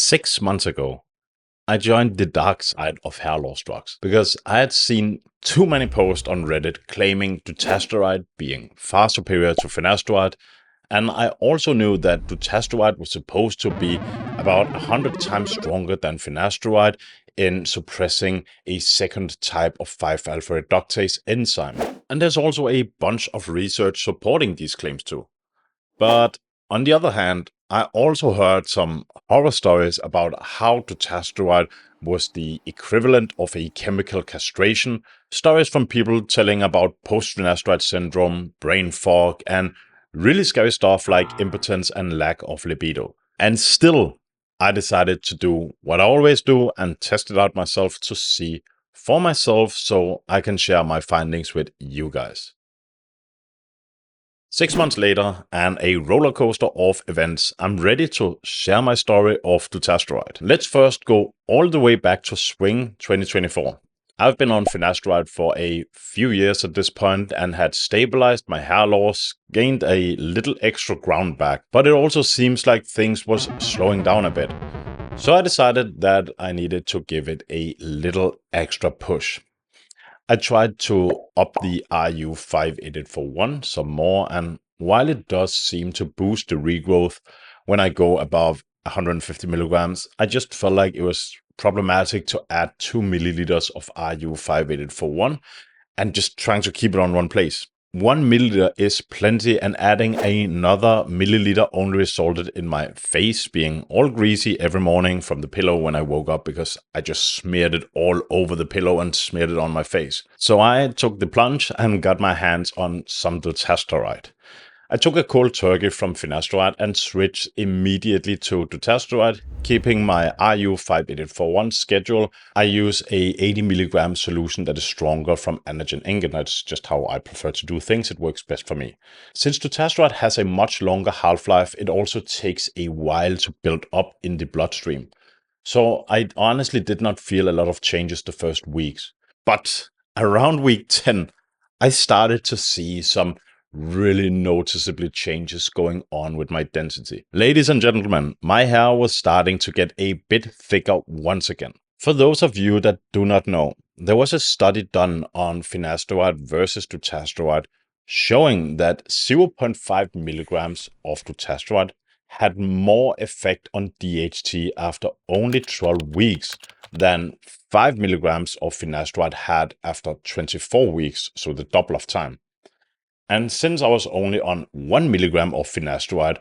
6 months ago, I joined the dark side of hair loss drugs because I had seen too many posts on Reddit claiming Dutasteride being far superior to Finasteride, and I also knew that Dutasteride was supposed to be about 100 times stronger than Finasteride in suppressing a second type of 5-alpha reductase enzyme. And there's also a bunch of research supporting these claims too. But on the other hand, I also heard some horror stories about how Dutasteride was the equivalent of a chemical castration, stories from people telling about post-finasteride syndrome, brain fog, and really scary stuff like impotence and lack of libido. And still, I decided to do what I always do and test it out myself to see for myself so I can share my findings with you guys. 6 months later and a roller coaster of events, I'm ready to share my story of Dutasteride. Let's first go all the way back to spring 2024. I've been on Finasteride for a few years at this point and had stabilized my hair loss, gained a little extra ground back, but it also seems like things was slowing down a bit. So I decided that I needed to give it a little extra push. I tried to up the RU58841 some more, and while it does seem to boost the regrowth when I go above 150 milligrams, I just felt like it was problematic to add 2 milliliters of RU58841 and just trying to keep it on one place. 1 milliliter is plenty, and adding another milliliter only resulted in my face being all greasy every morning from the pillow when I woke up because I just smeared it all over the pillow and smeared it on my face. So I took the plunge and got my hands on some Dutasteride. I took a cold turkey from Finasteride and switched immediately to Dutasteride, keeping my RU58841 schedule. I use a 80 milligram solution that is stronger from Androgenetic. That's just how I prefer to do things. It works best for me. Since Dutasteride has a much longer half-life, it also takes a while to build up in the bloodstream. So I honestly did not feel a lot of changes the first weeks. But around week 10, I started to see some really noticeably changes going on with my density. Ladies and gentlemen, my hair was starting to get a bit thicker once again. For those of you that do not know, there was a study done on Finasteride versus Dutasteride showing that 0.5 milligrams of Dutasteride had more effect on DHT after only 12 weeks than 5 milligrams of Finasteride had after 24 weeks, so the double of time. And since I was only on 1 milligram of Finasteride,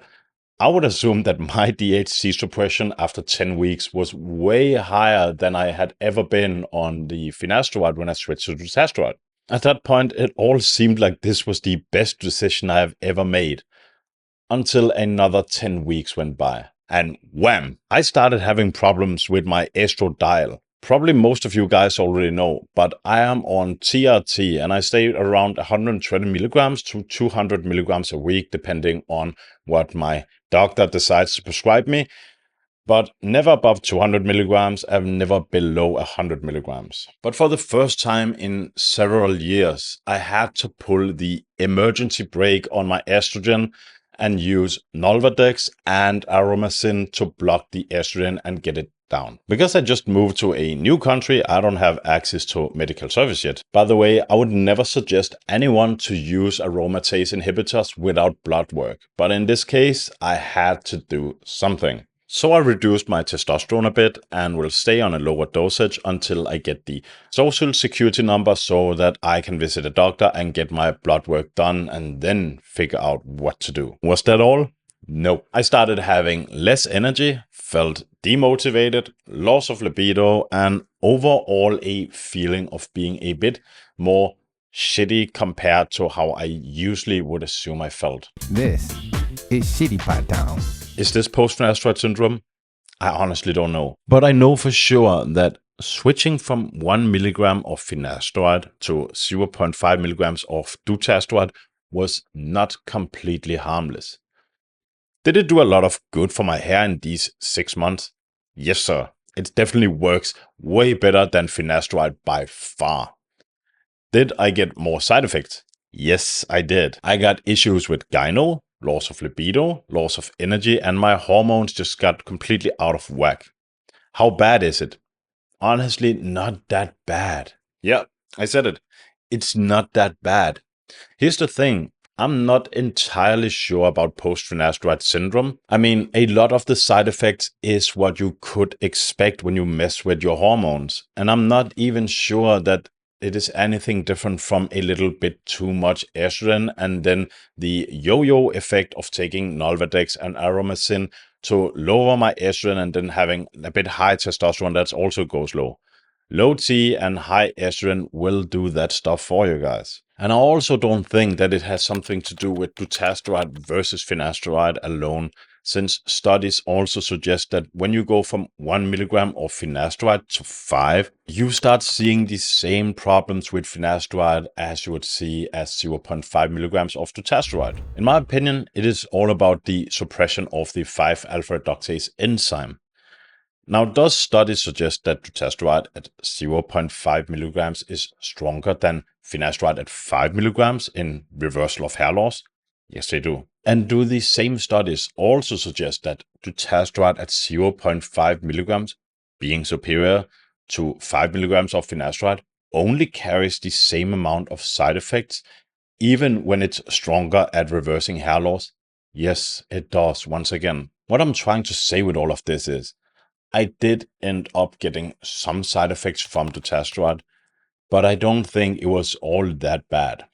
I would assume that my DHT suppression after 10 weeks was way higher than I had ever been on the Finasteride when I switched to Dutasteride. At that point, it all seemed like this was the best decision I have ever made, until another 10 weeks went by. And wham! I started having problems with my estradiol. Probably most of you guys already know, but I am on TRT and I stay around 120 milligrams to 200 milligrams a week, depending on what my doctor decides to prescribe me, but never above 200 milligrams and never below 100 milligrams. But for the first time in several years, I had to pull the emergency brake on my estrogen and use Nolvadex and Aromacin to block the estrogen and get it down. Because I just moved to a new country, I don't have access to medical service yet. By the way, I would never suggest anyone to use aromatase inhibitors without blood work. But in this case, I had to do something. So I reduced my testosterone a bit and will stay on a lower dosage until I get the social security number so that I can visit a doctor and get my blood work done and then figure out what to do. Was that all? No. I started having less energy, felt demotivated, loss of libido, and overall a feeling of being a bit more shitty compared to how I usually would assume I felt. This is Shitty Pot Town. Is this post-finasteride syndrome? I honestly don't know. But I know for sure that switching from 1 milligram of Finasteride to 0.5 milligrams of Dutasteride was not completely harmless. Did it do a lot of good for my hair in these 6 months? Yes, sir. It definitely works way better than Finasteride by far. Did I get more side effects? Yes, I did. I got issues with gyno, loss of libido, loss of energy, and my hormones just got completely out of whack. How bad is it? Honestly, not that bad. Yeah, I said it. It's not that bad. Here's the thing. I'm not entirely sure about post-finasteride syndrome. I mean, a lot of the side effects is what you could expect when you mess with your hormones. And I'm not even sure that it is anything different from a little bit too much estrogen and then the yo-yo effect of taking Nolvadex and Aromacin to lower my estrogen and then having a bit high testosterone that also goes low. Low T and high estrogen will do that stuff for you guys. And I also don't think that it has something to do with dutasteride versus finasteride alone, since studies also suggest that when you go from 1 milligram of finasteride to 5, you start seeing the same problems with finasteride as you would see as 0.5 milligrams of dutasteride. In my opinion, it is all about the suppression of the 5-alpha reductase enzyme. Now, does studies suggest that dutasteride at 0.5 milligrams is stronger than finasteride at 5 milligrams in reversal of hair loss? Yes, they do. And do these same studies also suggest that dutasteride at 0.5 milligrams, being superior to 5 milligrams of finasteride, only carries the same amount of side effects, even when it's stronger at reversing hair loss? Yes, it does, once again. What I'm trying to say with all of this is, I did end up getting some side effects from dutasteride, but I don't think it was all that bad.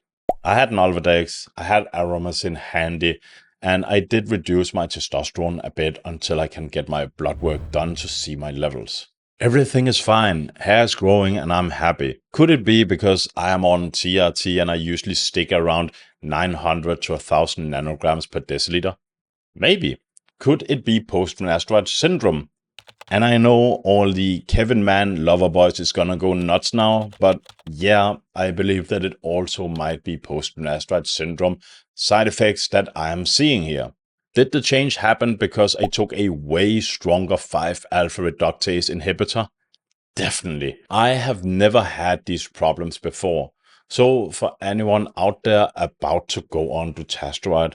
I had Nolvadex, I had Aromacin handy, and I did reduce my testosterone a bit until I can get my blood work done to see my levels. Everything is fine, hair is growing, and I'm happy. Could it be because I am on TRT and I usually stick around 900 to 1000 nanograms per deciliter? Maybe. Could it be post-finasteride syndrome? And I know all the Kevin Mann lover boys is gonna go nuts now, but yeah, I believe that it also might be post-finasteride syndrome side effects that I am seeing here. Did the change happen because I took a way stronger 5-alpha reductase inhibitor? Definitely. I have never had these problems before. So for anyone out there about to go on dutasteride,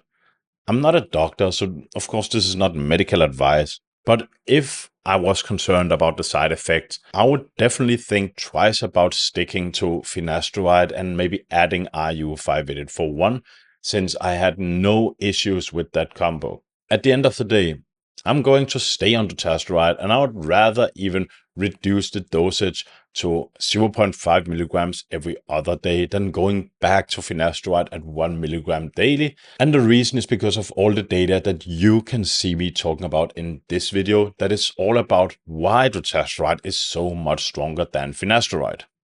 I'm not a doctor, so of course this is not medical advice, but if I was concerned about the side effects, I would definitely think twice about sticking to finasteride and maybe adding RU58841, since I had no issues with that combo. At the end of the day, I'm going to stay on dutasteride, and I would rather even reduce the dosage to 0.5 milligrams every other day than going back to finasteride at 1 milligram daily. And the reason is because of all the data that you can see me talking about in this video that is all about why dutasteride is so much stronger than finasteride.